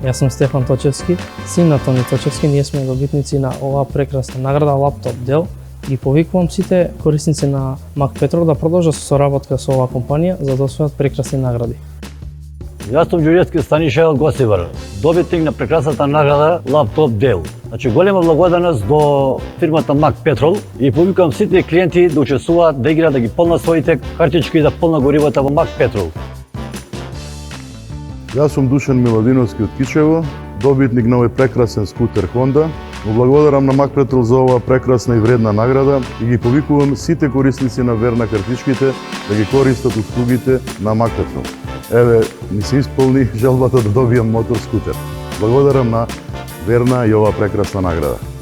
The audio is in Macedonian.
Јас сум Стефан Точевски, син на Тони Точевски. Ние сме добитници на оваа прекрасна награда лаптоп дел. Ги повикувам сите корисници на Мак Петрол да продолжат со соработка со оваа компанија за да освојат прекрасни награди. Јас сум Ѓурѓевски Станиша од Гостивар, добитник на прекрасната награда лаптоп дел. Значи голема благодарност до фирмата Мак Петрол и повикувам сите клиенти да учествуваат, да играат, да ги полнат своите картички и да полнат горивото во Мак Петрол. Јас сум Душан Миладиновски од Кичево, добитник на овој прекрасен скутер Honda. Благодарам на Мак Петрол за оваа прекрасна и вредна награда и ги повикувам сите корисници на Верна картичките да ги користат услугите на Мак Петрол. Еве, ми се исполни желбата да добијам мотор скутер. Благодарам на Верна и оваа прекрасна награда.